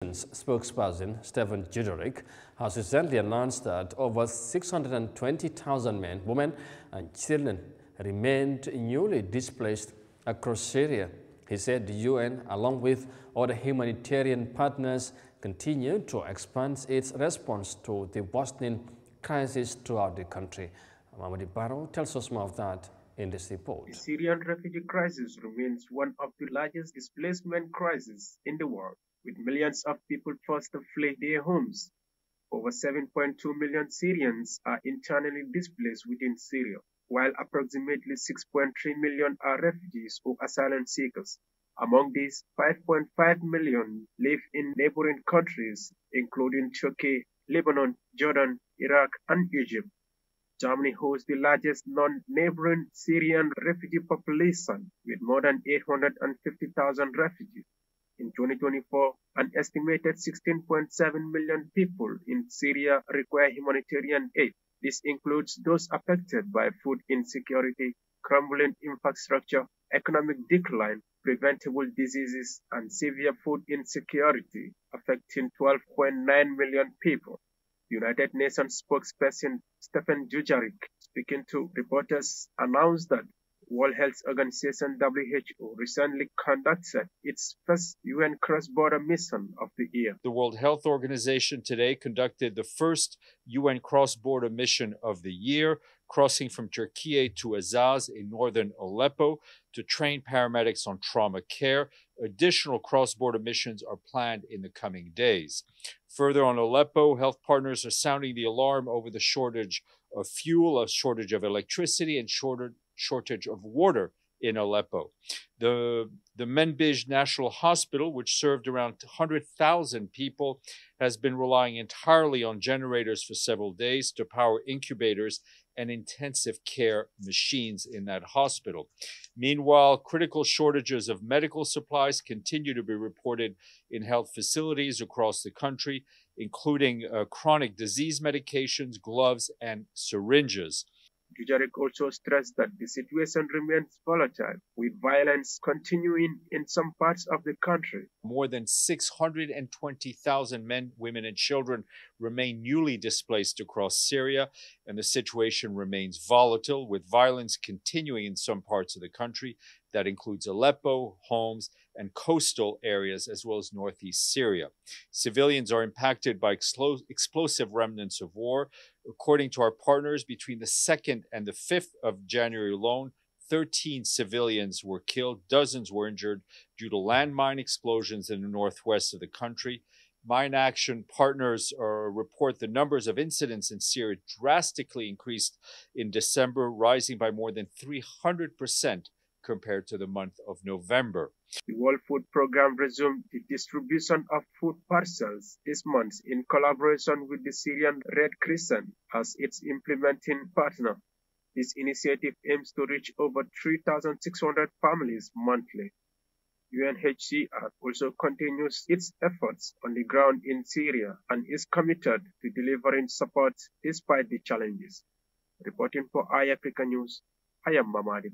Spokesperson Stephen Dujarric has recently announced that over 620,000 men, women and children remained newly displaced across Syria. He said the UN, along with other humanitarian partners, continue to expand its response to the worsening crisis throughout the country. Mamadi Barrow tells us more of that in this report. The Syrian refugee crisis remains one of the largest displacement crises in the world, with millions of people forced to flee their homes. Over 7.2 million Syrians are internally displaced within Syria, while approximately 6.3 million are refugees or asylum seekers. Among these, 5.5 million live in neighboring countries, including Turkey, Lebanon, Jordan, Iraq, and Egypt. Germany hosts the largest non-neighboring Syrian refugee population, with more than 850,000 refugees. In 2024, an estimated 16.7 million people in Syria require humanitarian aid. This includes those affected by food insecurity, crumbling infrastructure, economic decline, preventable diseases, and severe food insecurity, affecting 12.9 million people. United Nations spokesperson Stephen Dujarric, speaking to reporters, announced that World Health Organization WHO recently conducted its first UN cross-border mission of the year. The World Health Organization today conducted the first UN cross-border mission of the year, crossing from Turkey to Azaz in northern Aleppo to train paramedics on trauma care. Additional cross-border missions are planned in the coming days. Further on Aleppo, health partners are sounding the alarm over the shortage of fuel, a shortage of electricity, and shortage of water in Aleppo. The Menbij National Hospital, which served around 100,000 people, has been relying entirely on generators for several days to power incubators and intensive care machines in that hospital. Meanwhile, critical shortages of medical supplies continue to be reported in health facilities across the country, including chronic disease medications, gloves, and syringes. Dujarric also stressed that the situation remains volatile, with violence continuing in some parts of the country. More than 620,000 men, women, and children remain newly displaced across Syria, and the situation remains volatile, with violence continuing in some parts of the country. That includes Aleppo, Homs, and coastal areas, as well as northeast Syria. Civilians are impacted by explosive remnants of war. According to our partners, between the 2nd and the 5th of January alone, 13 civilians were killed, dozens were injured due to landmine explosions in the northwest of the country. Mine Action partners report the numbers of incidents in Syria drastically increased in December, rising by more than 300% compared to the month of November. The World Food Programme resumed the distribution of food parcels this month in collaboration with the Syrian Red Crescent as its implementing partner. This initiative aims to reach over 3,600 families monthly. UNHCR also continues its efforts on the ground in Syria and is committed to delivering support despite the challenges. Reporting for Eyeafrica News, I am Mamadi Barrow.